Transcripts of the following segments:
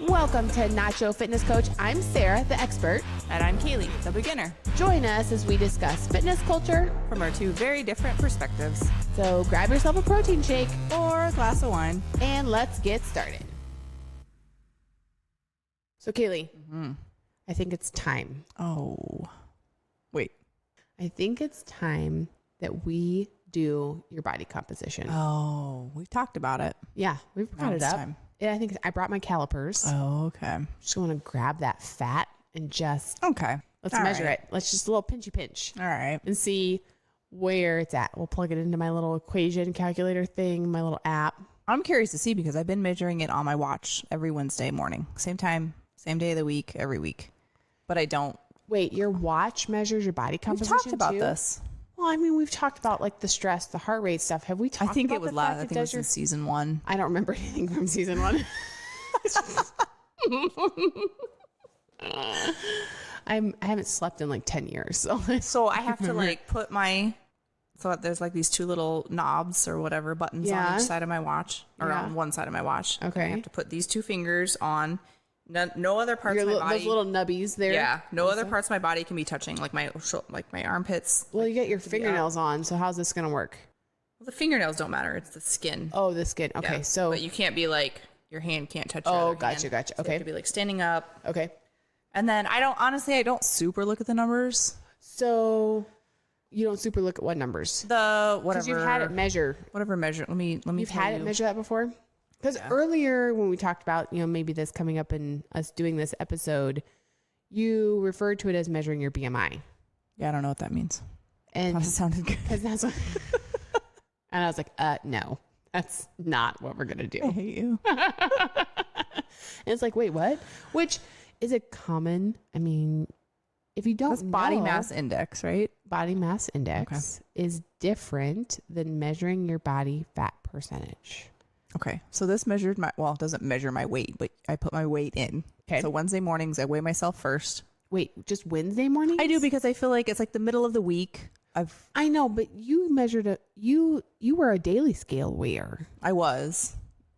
Welcome to Nacho Fitness Coach. I'm Sara, the expert. And I'm Caleigh, the beginner. Join us as we discuss fitness culture from our two very different perspectives. So grab yourself a protein shake or a glass of wine. And let's get started. So Caleigh, I think it's time. Oh, wait. I think it's time that we do your body composition. Oh, we've talked about it. Yeah, we've brought it up. Time. Yeah, I think I brought my calipers. Oh, okay. Just want to grab that fat and just let's All measure right. it. Let's just a little pinchy pinch. All right. And see where it's at. We'll plug it into my little equation calculator thing, my little app. I'm curious to see because I've been measuring it on my watch every Wednesday morning. Same time, same day of the week, every week. But I don't. Wait, your watch measures your body composition We've talked about too? this. Well, I mean, we've talked about like the stress, the heart rate stuff. Have we talked about I think the it was fact last. I it think it was does your... in season 1. I don't remember anything from season 1. I haven't slept in like 10 years. So I have to like put my, so there's like these two little knobs or whatever buttons on each side of my watch or on one side of my watch. Okay. I have to put these two fingers on. No other parts of my body. Those little nubbies there. Yeah. No other parts of my body can be touching, like my armpits. Well, you get your fingernails on. So how's this going to work? Well, the fingernails don't matter. It's the skin. Oh, the skin. Okay. Yeah. So. But you can't be like, your hand can't touch your Oh, other gotcha. hand. Gotcha. So Okay. you have to be like standing up. Okay. And then I don't super look at the numbers. So you don't super look at what numbers? The whatever. Because you've had it measure. Whatever measure. Let me. You've had it measure that before? Because earlier when we talked about, maybe this coming up in us doing this episode, you referred to it as measuring your BMI. Yeah, I don't know what that means. And that sounded good. Because that's what, and I was like, no, that's not what we're going to do. I hate you. And it's like, wait, what? Which is a common, I mean, if you don't that's body mass index, right? Body mass index is different than measuring your body fat percentage. Okay. So this measured it doesn't measure my weight, but I put my weight in. Okay. So Wednesday mornings, I weigh myself first. Wait, just Wednesday morning? I do because I feel like it's like the middle of the week. I know, but you measured you were a daily scale weigher. I was.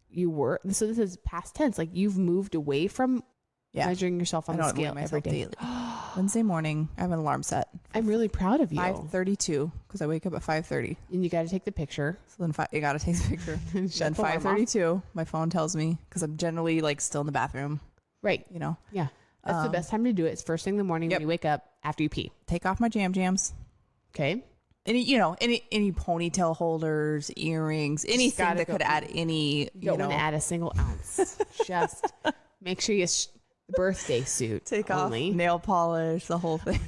You were. So this is past tense. Like you've moved away from measuring yourself on the scale every day. Daily. Wednesday morning, I have an alarm set. I'm really proud of you. 5:32 because I wake up at 5:30. And you got to take the picture. So then you got to take the picture. Then 5:32, my phone tells me because I'm generally like still in the bathroom. Right. Yeah. That's the best time to do it. It's first thing in the morning when you wake up after you pee. Take off my jams. Okay. Any ponytail holders, earrings, anything that could add any, you don't want to add a single ounce. Just make sure you the birthday suit. Take only. Off nail polish, the whole thing.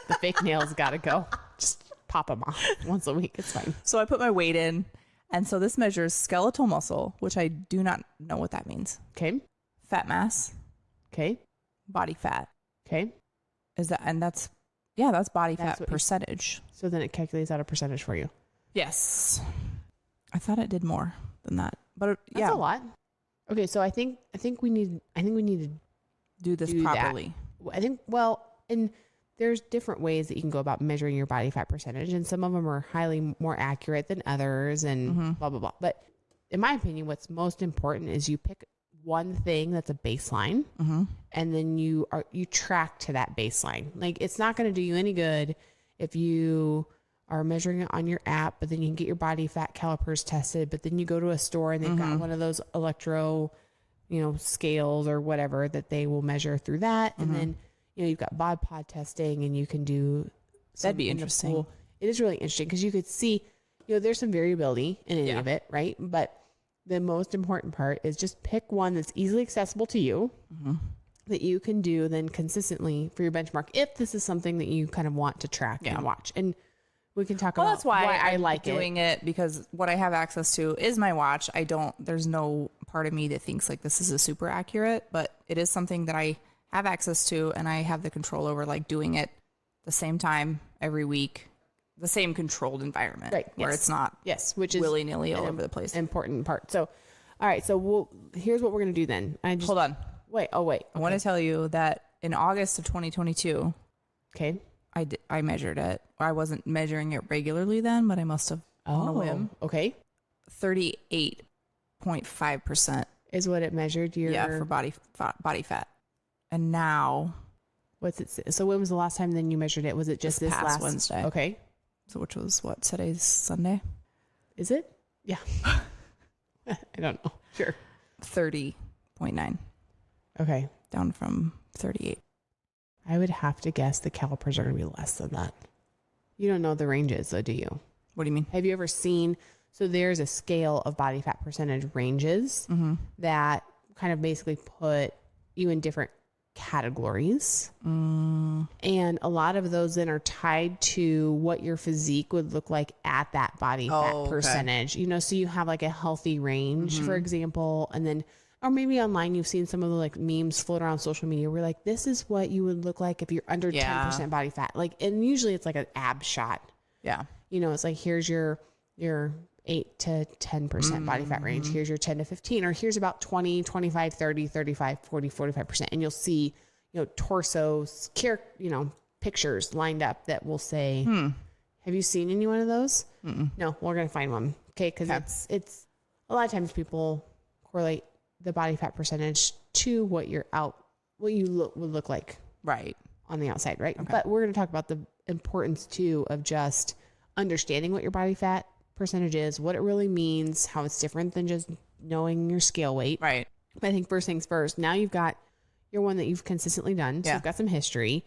The fake nails got to go. Just pop them off once a week. It's fine. So I put my weight in. And so this measures skeletal muscle, which I do not know what that means. Okay. Fat mass. Okay. Body fat. Okay. That's body fat percentage. So then it calculates out a percentage for you. Yes. I thought it did more than that. But that's a lot. Okay, so I think we need to do this properly. And there's different ways that you can go about measuring your body fat percentage, and some of them are highly more accurate than others, and blah blah blah. But in my opinion, what's most important is you pick one thing that's a baseline, and then you track to that baseline. Like it's not going to do you any good if you are measuring it on your app, but then you can get your body fat calipers tested, but then you go to a store and they've got one of those electro, scales or whatever that they will measure through that. And then, you've got bod pod testing and you can do. That'd be interesting. It is really interesting because you could see, there's some variability in any of it, right? But the most important part is just pick one that's easily accessible to you that you can do then consistently for your benchmark. If this is something that you kind of want to track and watch, and we can talk about that's why I like doing it because what I have access to is my watch. There's no part of me that thinks like this is a super accurate, but it is something that I have access to and I have the control over, like doing it the same time every week, the same controlled environment, right? Where it's not which is willy-nilly all over the place. Important part. So, all right. So here's what we're going to do then. Hold on. Wait. Okay. I want to tell you that in August of 2022, I measured it. I wasn't measuring it regularly then, but I must have on a whim. Okay. 38.5% is what it measured your... Yeah, for body fat. And now... What's it? So when was the last time then you measured it? Was it just this past last Wednesday? Okay. So which was what? Today's Sunday? Is it? Yeah. I don't know. Sure. 30.9. Okay. Down from 38. I would have to guess the calipers are going to be less than that. You don't know the ranges though, do you? What do you mean? Have you ever seen... So there's a scale of body fat percentage ranges that kind of basically put you in different categories. And a lot of those then are tied to what your physique would look like at that body fat percentage. You know, so you have like a healthy range, for example, and then, or maybe online you've seen some of the like memes float around social media where like, this is what you would look like if you're under 10% body fat. Like, and usually it's like an ab shot. Yeah. You know, it's like, here's your 8 to 10% body fat range. Here's your 10 to 15, or here's about 20, 25, 30, 35, 40, 45%. And you'll see, you know, torsos, pictures lined up that will say, have you seen any one of those? No, we're going to find one. Okay. Cause it's a lot of times people correlate the body fat percentage to what would look like Right. on the outside. Right. Okay. But we're going to talk about the importance too of just understanding what your body fat percentage is, what it really means, how it's different than just knowing your scale weight. Right. But I think first things first, now you've got your one that you've consistently done. So you've got some history,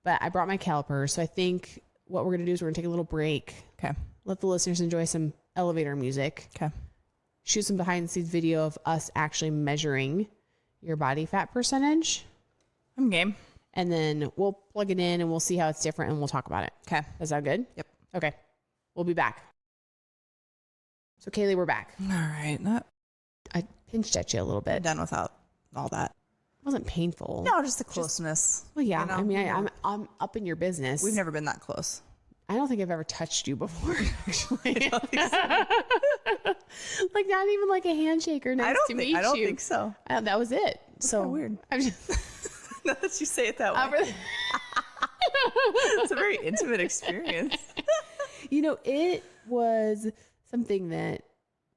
but I brought my calipers. So I think what we're going to do is we're going to take a little break. Okay. Let the listeners enjoy some elevator music. Okay. Shoot some behind the scenes video of us actually measuring your body fat percentage. I'm game. And then we'll plug it in and we'll see how it's different and we'll talk about it. Okay. Is that good? Yep. Okay. We'll be back. So Caleigh, we're back. All right. I pinched at you a little I'm bit. done without all that. It wasn't painful. No, just the closeness. Well, yeah. You know? I mean, I'm up in your business. We've never been that close. I don't think I've ever touched you before, actually. I don't think so. Like not even like a handshake or nice to meet you. I don't think so. That was it. That's so kinda weird. I'm just Now that you say it that way. It's a very intimate experience. You know, it was something that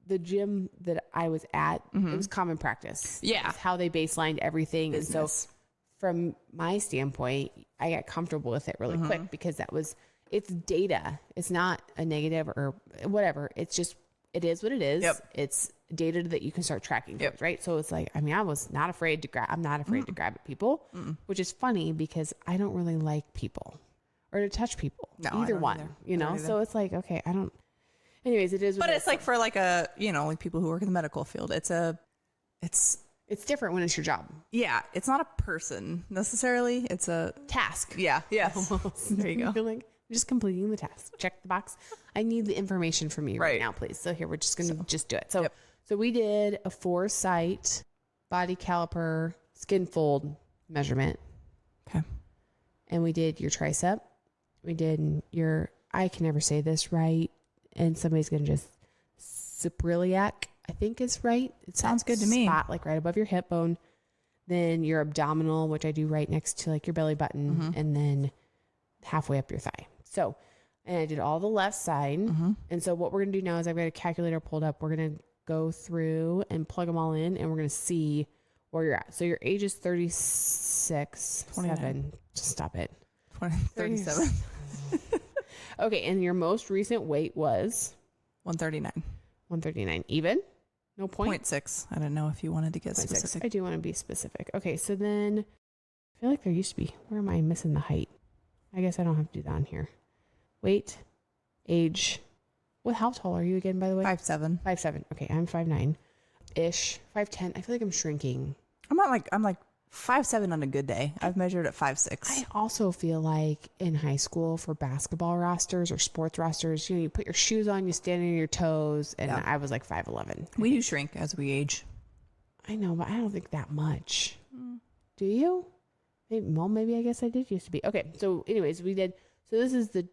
the gym that I was at, it was common practice. Yeah. It's how they baselined everything. Business. And so from my standpoint, I got comfortable with it really quick because it's data. It's not a negative or whatever. It's just, it is what it is. Yep. It's data that you can start tracking towards, right? So it's like, I mean, I was not afraid to grab, I'm not afraid to grab at people, which is funny because I don't really like people or to touch people. No, I either don't one, either. you I know? don't either. So it's like, okay, anyways, it is what But it it's is. like for like a, like people who work in the medical field, it's different when it's your job. yeah, it's not a person necessarily. It's a Task. yeah. Yes. There you go. You're like, I'm just completing the task. Check the box. I need the information from you right Right. now, please. So here, we're just going to just do it. So, Yep. so we did a 4-site body caliper skin fold measurement. Okay. And we did your tricep. We did your, I can never say this right. And somebody's going to just, suprailiac, I think is right. It Sounds good to me. Spot like right above your hip bone. Then your abdominal, which I do right next to like your belly button. And then halfway up your thigh. So, and I did all the left side. And so what we're going to do now is I've got a calculator pulled up. We're going to go through and plug them all in and we're going to see where you're at. So your age is 36, 7. Just stop it. 37. Okay. And your most recent weight was 139. 139. Even? No point? 0.6. I don't know if you wanted to get 0.6. specific. I do want to be specific. Okay. So then I feel like there used to be, where am I missing the height? I guess I don't have to do that on here. Weight, age. Well, how tall are you again, by the way? 5'7". 5'7". Okay, I'm 5'9". 5'10". I feel like I'm shrinking. I'm like 5'7" on a good day. I've measured at 5'6". I also feel like in high school for basketball rosters or sports rosters, you put your shoes on, you stand on your toes, and I was like 5'11". We do shrink as we age. I know, but I don't think that much. Do you? Maybe I guess I did used to be. Okay, so anyways, we did. So this is the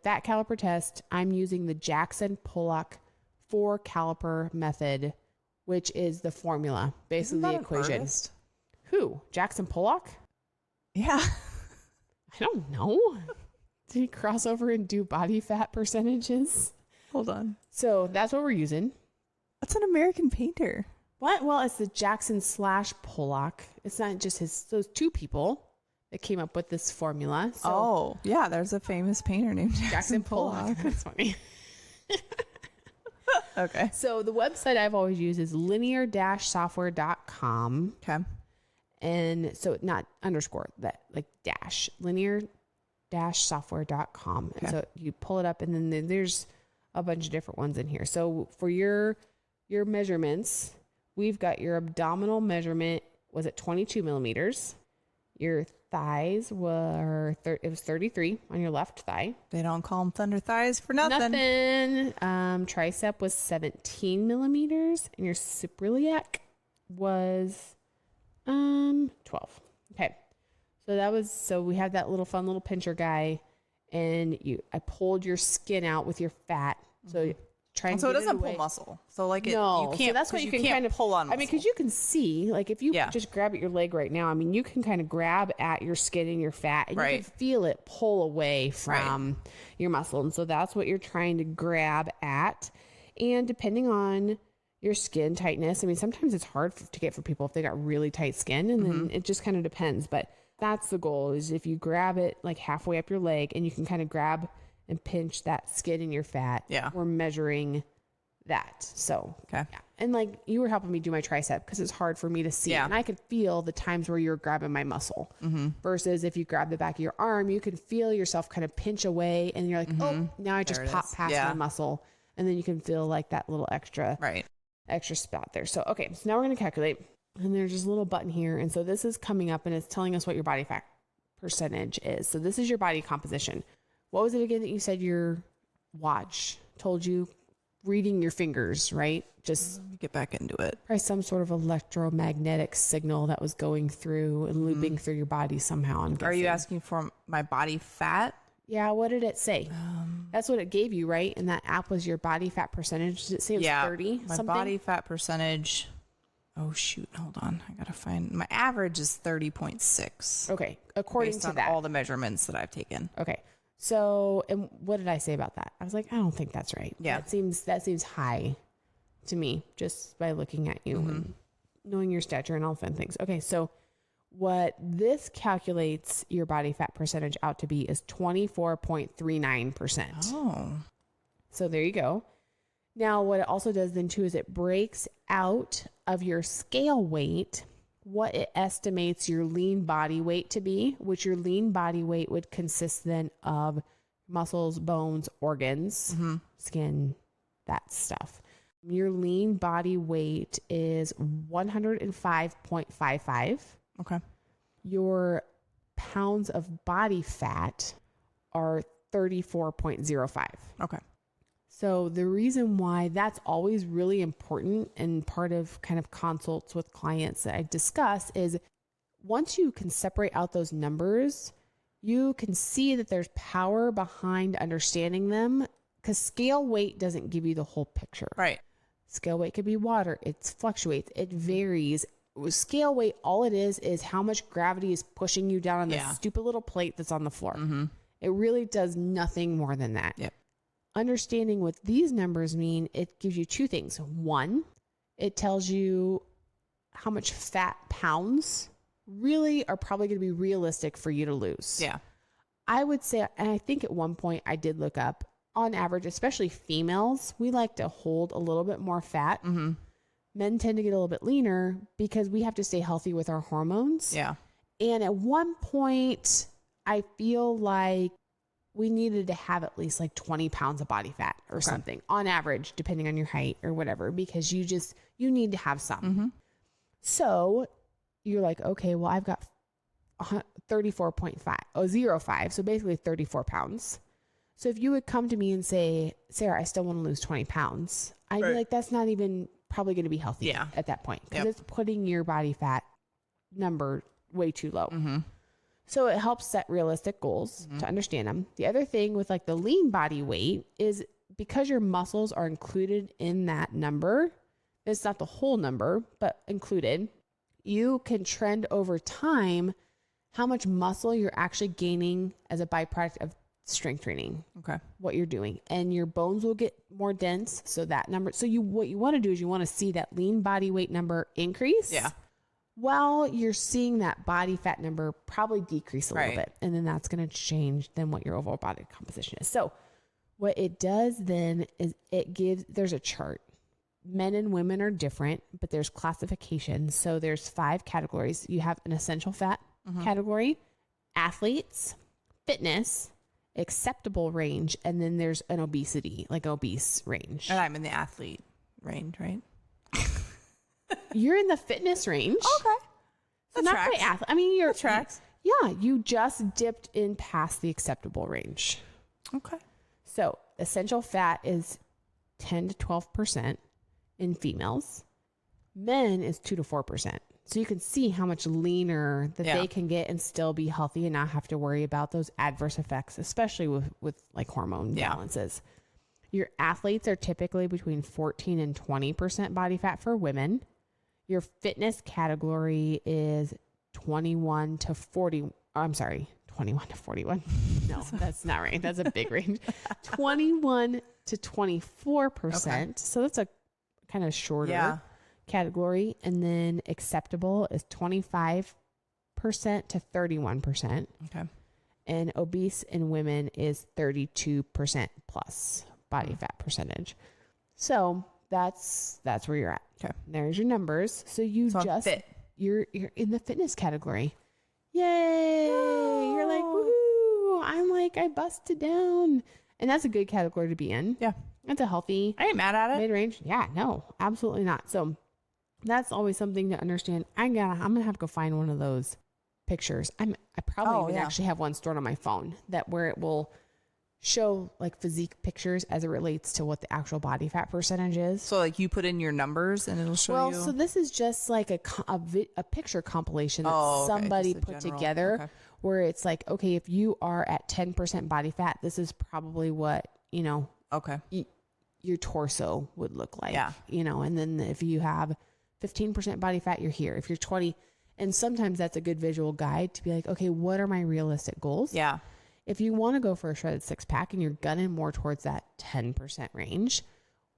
fat caliper test. I'm using the Jackson Pollock 4-caliper method, which is the formula, basically the equation. Who? Jackson Pollock? Yeah. I don't know. Did he cross over and do body fat percentages? Hold on. So that's what we're using. That's an American painter. What? Well, it's the Jackson Pollock. It's not just those two people that came up with this formula. So yeah, there's a famous painter named Jackson Pollock. That's funny. Okay. So the website I've always used is linear-software.com. Okay. And so not underscore, that like dash, linear-software.com. Okay. And so you pull it up and then there's a bunch of different ones in here. So for your measurements, we've got your abdominal measurement was at 22 millimeters. Your thighs were, it was 33 on your left thigh. They don't call them thunder thighs for nothing. Tricep was 17 millimeters and your suprailiac was 12. Okay. So we had that little fun little pincher guy and I pulled your skin out with your fat. So try and so it get doesn't away. pull muscle. So like you can't. So that's what you can kind of pull on. I mean, because you can see, like if you just grab at your leg right now, I mean, you can kind of grab at your skin and your fat, and you can feel it pull away from your muscle, and so that's what you're trying to grab at. And depending on your skin tightness, I mean, sometimes it's hard to get for people if they got really tight skin, and then it just kind of depends. But that's the goal: is if you grab it like halfway up your leg, and you can kind of grab and pinch that skin in your fat. Yeah. We're measuring that. So, yeah. And like you were helping me do my tricep because it's hard for me to see. And I could feel the times where you're grabbing my muscle versus if you grab the back of your arm, you can feel yourself kind of pinch away and you're like, oh, now I just pop past my muscle. And then you can feel like that little extra spot there. So, okay. So now we're going to calculate and there's just a little button here. And so this is coming up and it's telling us what your body fat percentage is. So this is your body composition. What was it again that you said your watch told you? Reading your fingers, right? Just get back into it. Probably some sort of electromagnetic signal that was going through and looping through your body somehow. Are you asking for my body fat? Yeah. What did it say? That's what it gave you, right? And that app was your body fat percentage. Did it say it was 30? My body fat percentage. Oh shoot! Hold on. I gotta find my average is 30.6. Okay, according based to on that, all the measurements that I've taken. Okay. So, and what did I say about that? I was like, I don't think that's right. Yeah. That seems high to me just by looking at you and knowing your stature and all fun things. Okay. So what this calculates your body fat percentage out to be is 24.39%. Oh. So there you go. Now, what it also does then too, is it breaks out of your scale weight what it estimates your lean body weight to be, which your lean body weight would consist then of muscles, bones, organs, skin, that stuff. Your lean body weight is 105.55. Okay. Your pounds of body fat are 34.05. Okay. So the reason why that's always really important and part of kind of consults with clients that I discuss is once you can separate out those numbers, you can see that there's power behind understanding them because scale weight doesn't give you the whole picture. Right. Scale weight could be water. It fluctuates. It varies. With scale weight, all it is how much gravity is pushing you down on this stupid little plate that's on the floor. It really does nothing more than that. Yep. Understanding what these numbers mean, it gives you two things. One, it tells you how much fat pounds really are probably going to be realistic for you to lose. Yeah. I would say, and I think at one point I did look up, on average, especially females, we like to hold a little bit more fat. Men tend to get a little bit leaner because we have to stay healthy with our hormones. Yeah. And at one point, I feel like we needed to have at least like 20 pounds of body fat or something on average, depending on your height or whatever, because you need to have some. So you're like, okay, well, I've got 34.05. So basically 34 pounds. So if you would come to me and say, Sarah, I still want to lose 20 pounds. I'd be like, that's not even probably going to be healthy at that point because it's putting your body fat number way too low. So it helps set realistic goals to understand them. The other thing with like the lean body weight is because your muscles are included in that number, it's not the whole number, but included, you can trend over time how much muscle you're actually gaining as a byproduct of strength training. Okay. What you're doing, and your bones will get more dense. So that number, what you want to do is you want to see that lean body weight number increase. Yeah. While you're seeing that body fat number probably decrease a little bit. And then that's going to change then what your overall body composition is. So what it does then is there's a chart. Men and women are different, but there's classifications. So there's 5 categories. You have an essential fat category, athletes, fitness, acceptable range, and then there's an obesity, like obese range. And I'm in the athlete range, right? You're in the fitness range. Okay. So not quite athlete. I mean, you're tracks. Yeah, you just dipped in past the acceptable range. Okay. So essential fat is 10 to 12% in females. Men is 2 to 4%. So you can see how much leaner that they can get and still be healthy and not have to worry about those adverse effects, especially with like hormone balances. Your athletes are typically between 14 and 20% body fat for women. Your fitness category is 21 to 40. I'm sorry, 21 to 41. No, that's not right. That's a big range. 21 to 24%. Okay. So that's a kind of shorter category. And then acceptable is 25% to 31%. Okay. And obese in women is 32% plus body fat percentage. So that's where you're at. Okay. There's your numbers. So you're in the fitness category. Yay. Oh. You're like, woohoo. I'm like, I busted down. And that's a good category to be in. Yeah. That's a healthy. I ain't mad at it. Mid-range. Yeah, no, absolutely not. So that's always something to understand. I'm going to have to go find one of those pictures. I probably even actually have one stored on my phone where it will show like physique pictures as it relates to what the actual body fat percentage is. So like you put in your numbers and it'll show you. Well, so this is just like a picture compilation that somebody put together where it's like, okay, if you are at 10% body fat, this is probably what, your torso would look like, and then if you have 15% body fat, you're here. If you're 20, and sometimes that's a good visual guide to be like, okay, what are my realistic goals? Yeah. If you want to go for a shredded 6-pack and you're gunning more towards that 10% range,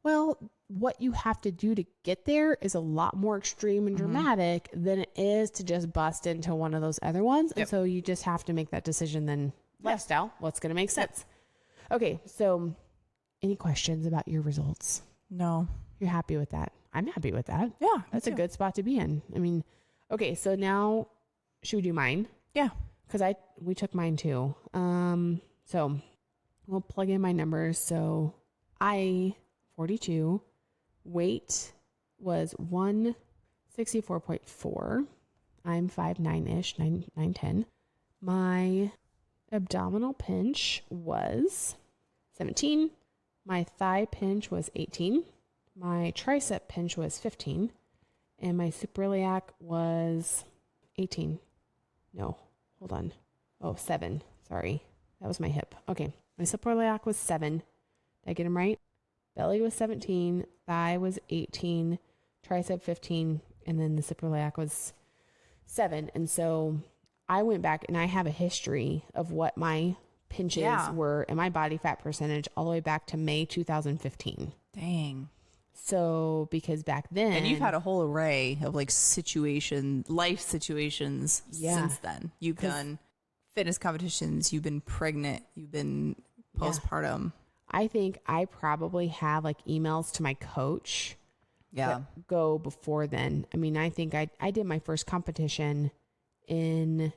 well, what you have to do to get there is a lot more extreme and dramatic than it is to just bust into one of those other ones. And so you just have to make that decision then lifestyle, what's going to make sense. Okay. So any questions about your results? No. You're happy with that? I'm happy with that. Yeah. That's a good spot to be in. I mean, okay. So now should we do mine? Yeah. Because we took mine too. So we'll plug in my numbers. So 42, weight was 164.4. I'm 5'9"-ish, 9'10". My abdominal pinch was 17. My thigh pinch was 18. My tricep pinch was 15. And my suprailiac was 18. No. Hold on. 7. Sorry. That was my hip. Okay. My suprailiac was 7. Did I get them right? Belly was 17. Thigh was 18. Tricep 15. And then the suprailiac was 7. And so I went back and I have a history of what my pinches were and my body fat percentage all the way back to May 2015. Dang. So because back then, and you've had a whole array of like life situations since then. You've done fitness competitions, you've been pregnant, you've been postpartum. I think I probably have like emails to my coach that go before then. I mean, I think I did my first competition in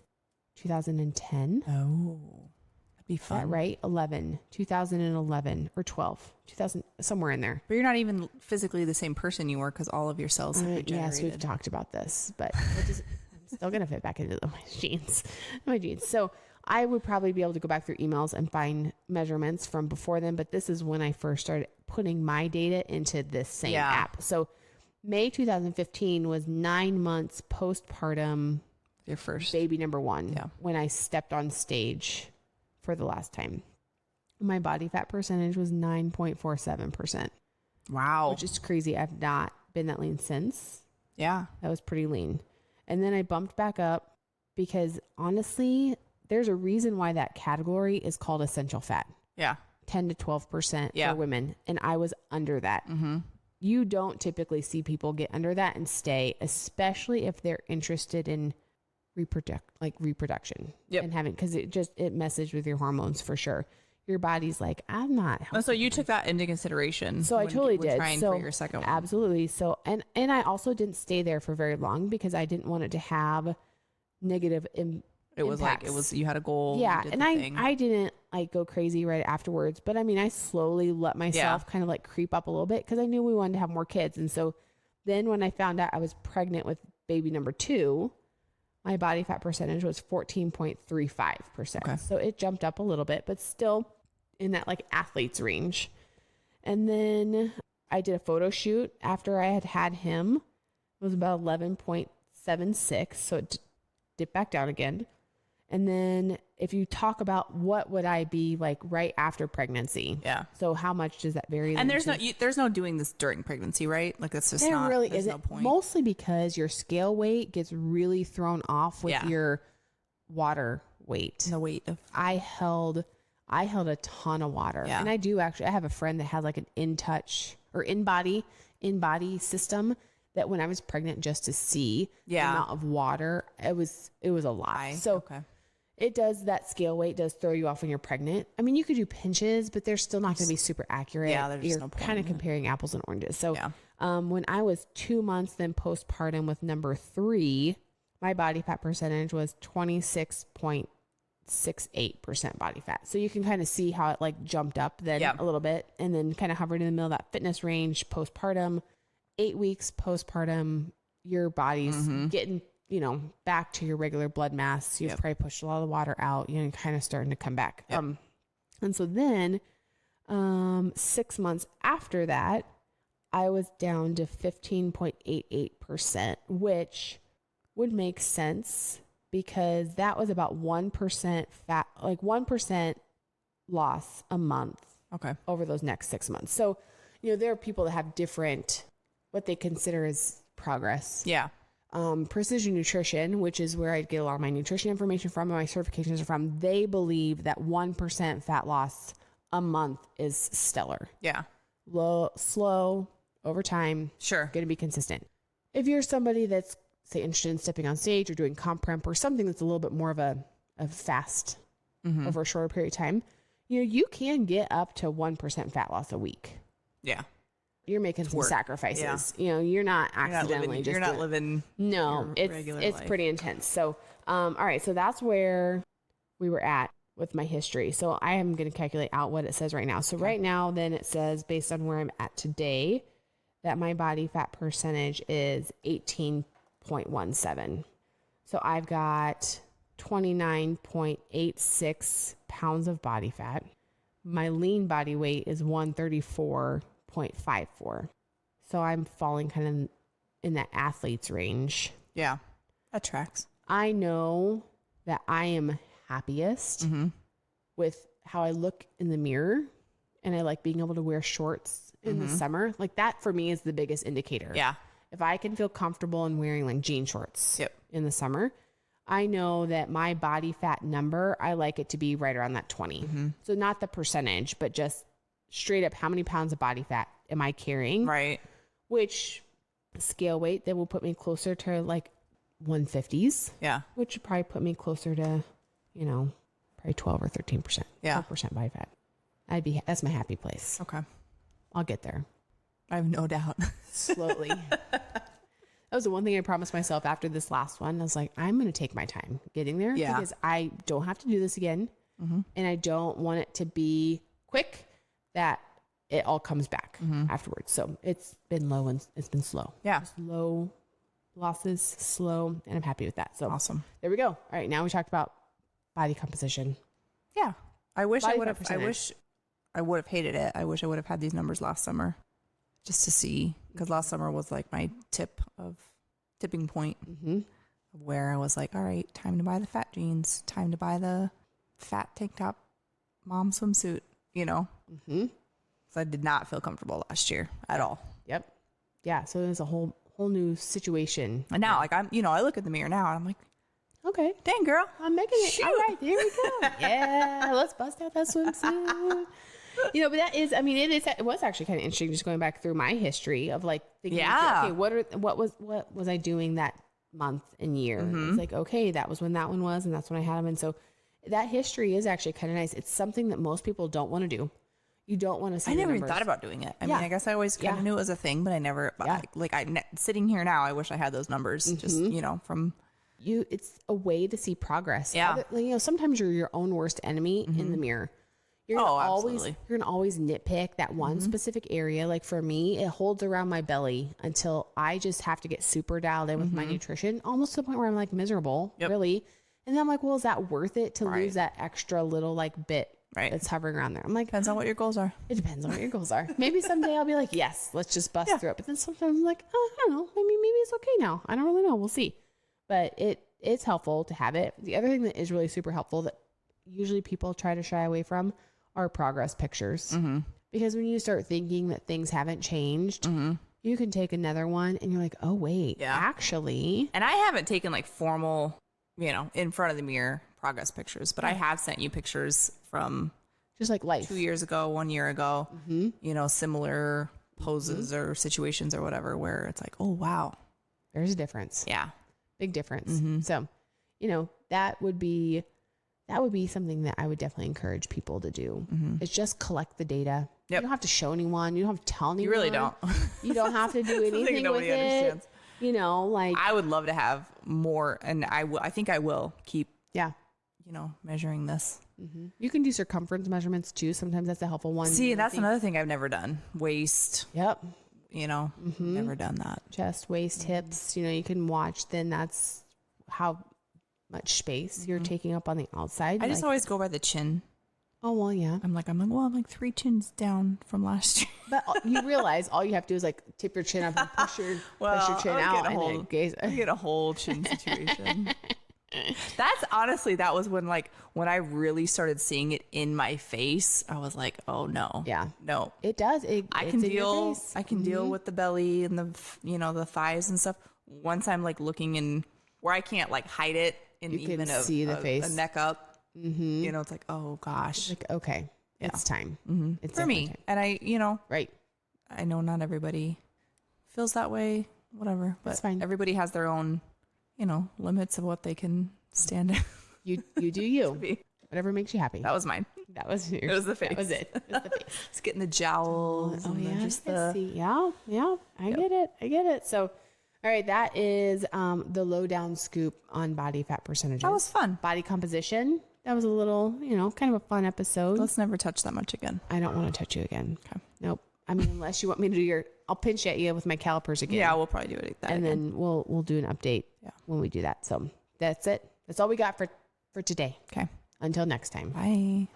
2010. Oh, that'd be fun. Right? 2011 or 12, 2000, somewhere in there. But you're not even physically the same person you were because all of your cells have been generated. Yes, we've talked about this, but I'm still going to fit back into my jeans. So I would probably be able to go back through emails and find measurements from before then, but this is when I first started putting my data into this same app. So May 2015 was 9 months postpartum. Your first baby number 1 when I stepped on stage for the last time. My body fat percentage was 9.47%. Wow. Which is crazy. I've not been that lean since. Yeah. That was pretty lean. And then I bumped back up because honestly, there's a reason why that category is called essential fat. Yeah. 10 to 12% for women. And I was under that. You don't typically see people get under that and stay, especially if they're interested in reproduction and having, because it messes with your hormones for sure. Your body's like, I'm not healthy. So you took that into consideration. So I totally did. Trying for your second one. Absolutely. So, and I also didn't stay there for very long because I didn't want it to have negative it was impacts. you had a goal. Yeah. And I didn't like go crazy right afterwards, but I mean, I slowly let myself kind of like creep up a little bit because I knew we wanted to have more kids. And so then when I found out I was pregnant with baby number 2, my body fat percentage was 14.35%. Okay. So it jumped up a little bit, but still in that like athlete's range. And then I did a photo shoot after I had him. It was about 11.76. So it dipped back down again. And then if you talk about what would I be like right after pregnancy? Yeah. So how much does that vary? And there's no doing this during pregnancy, right? Like that's just not. There really isn't. No point. Mostly because your scale weight gets really thrown off with your water weight. The weight of. I held a ton of water, and I have a friend that has like an in-body system. That when I was pregnant, just to see the amount of water, it was a lot. So that scale weight does throw you off when you're pregnant. I mean, you could do pinches, but they're still not going to be super accurate. Yeah, there's You're no point. Kind of comparing apples and oranges. So when I was 2 months then postpartum with number 3, my body fat percentage was 26.68% body fat. So you can kind of see how it like jumped up then a little bit and then kind of hovered in the middle of that fitness range postpartum. 8 weeks postpartum, your body's getting, back to your regular blood mass. You've probably pushed a lot of the water out, kind of starting to come back. And so then 6 months after that, I was down to 15.88%, which would make sense because that was about 1% fat, like 1% loss a month over those next 6 months. So, there are people that have different, what they consider as progress. Yeah. Precision Nutrition, which is where I get a lot of my nutrition information from and my certifications are from, they believe that 1% fat loss a month is stellar. Yeah. Slow, over time. Sure. Going to be consistent. If you're somebody that's, say, interested in stepping on stage or doing comp prep or something that's a little bit more of a fast over a shorter period of time, you can get up to 1% fat loss a week. Yeah. You're making some sacrifices. Yeah. You're not accidentally you're not living. No, it's life. Pretty intense. So, all right. So that's where we were at with my history. So I am going to calculate out what it says right now. So right now, then it says based on where I'm at today, that my body fat percentage is 18.17. So I've got 29.86 pounds of body fat. My lean body weight is 134.54. So I'm falling kind of in that athlete's range. Yeah, that tracks. I know that I am happiest with how I look in the mirror, and I like being able to wear shorts in the summer. Like that for me is the biggest indicator. Yeah. If I can feel comfortable in wearing like jean shorts in the summer, I know that my body fat number, I like it to be right around that 20. So not the percentage, but just straight up how many pounds of body fat am I carrying? Right. Which scale weight that will put me closer to like 150s. Yeah. Which would probably put me closer to, probably 12 or 13%. Yeah. 12% body fat. That's my happy place. Okay. I'll get there. I have no doubt. Slowly. That was the one thing I promised myself after this last one. I was like, I'm going to take my time getting there because I don't have to do this again. And I don't want it to be quick that it all comes back afterwards. So it's been low and it's been slow. Yeah. Just low losses, slow. And I'm happy with that. So awesome. There we go. All right. Now we talked about body composition. Yeah. I wish I would have hated it. I wish I would have had these numbers last summer just to see, because last summer was like my tipping point where I was like, all right, time to buy the fat jeans, time to buy the fat tank top mom swimsuit, So I did not feel comfortable last year at all. Yep. Yeah. So there's a whole new situation. And now like I look in the mirror now and I'm like, Okay. Dang, girl. I'm making it. Shoot. All right, there we go. Yeah, let's bust out that swimsuit. But that is, it was actually kind of interesting just going back through my history of like thinking, okay, what was I doing that month and year? It's like, okay, that was when that one was, and that's when I had them. And so that history is actually kind of nice. It's something that most people don't want to do. You don't want to see I never the even numbers. thought about doing it. I mean, I guess I always kind of knew it was a thing, but I never, sitting here now, I wish I had those numbers just, from you. It's a way to see progress. Yeah. Sometimes you're your own worst enemy in the mirror. You're gonna always nitpick that one specific area. Like for me, it holds around my belly until I just have to get super dialed in with my nutrition, almost to the point where I'm like miserable, really. And then I'm like, well, is that worth it to lose that extra little like bit that's hovering around there? I'm like, depends on what your goals are. It depends on what your goals are. Maybe someday I'll be like, yes, let's just bust through it. But then sometimes I'm like, oh, I don't know. Maybe it's okay now. I don't really know. We'll see. But it's helpful to have it. The other thing that is really super helpful that usually people try to shy away from are progress pictures. Because when you start thinking that things haven't changed, you can take another one and you're like, oh, wait, actually. And I haven't taken like formal, in front of the mirror progress pictures, but I have sent you pictures from just like life 2 years ago, 1 year ago, similar poses or situations or whatever, where it's like, oh, wow. There's a difference. Yeah. Big difference. So, that would be something that I would definitely encourage people to do. It's just collect the data. Yep. You don't have to show anyone. You don't have to tell anyone. You really don't. You don't have to do anything with it. Understands. I would love to have more, and I think I will keep, measuring this. You can do circumference measurements too. Sometimes that's a helpful one. See, that's another thing I've never done. Waist. Yep. Never done that. Chest, waist, hips. You can watch. Then that's how much space you're taking up on the outside. I just always go by the chin. Oh, well, yeah. I'm like, I'm like 3 chins down from last year. But you realize all you have to do is like tip your chin up and push your chin out and get a whole chin situation. That was when I really started seeing it in my face. I was like, oh no. Yeah. No. It does. I can deal with the belly and the thighs and stuff. Once I'm like looking in where I can't like hide it in even see the face. A neck up. It's like, oh gosh. Like, okay, it's time. It's for me. Time. And I, right. I know not everybody feels that way, whatever, but that's fine. Everybody has their own, limits of what they can stand in. You do you. Whatever makes you happy. That was mine. That was yours. It was the face. That was it. It was the face. It's getting the jowls. Oh, yeah. Just the... Yeah. I get it. So, all right. That is the lowdown scoop on body fat percentages. That was fun. Body composition. That was a little, kind of a fun episode. Let's never touch that much again. I don't want to touch you again. Okay. Nope. Unless you want me to do I'll pinch at you with my calipers again. Yeah, we'll probably do it again. Then we'll do an update when we do that. So that's it. That's all we got for today. Okay. Until next time. Bye.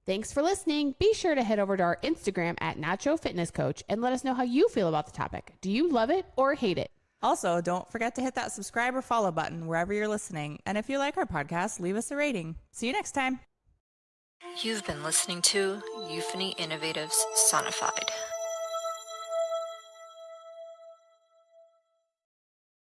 Thanks for listening. Be sure to head over to our Instagram at Nacho Fitness Coach and let us know how you feel about the topic. Do you love it or hate it? Also, don't forget to hit that subscribe or follow button wherever you're listening. And if you like our podcast, leave us a rating. See you next time. You've been listening to Euphony Innovatives Sonified.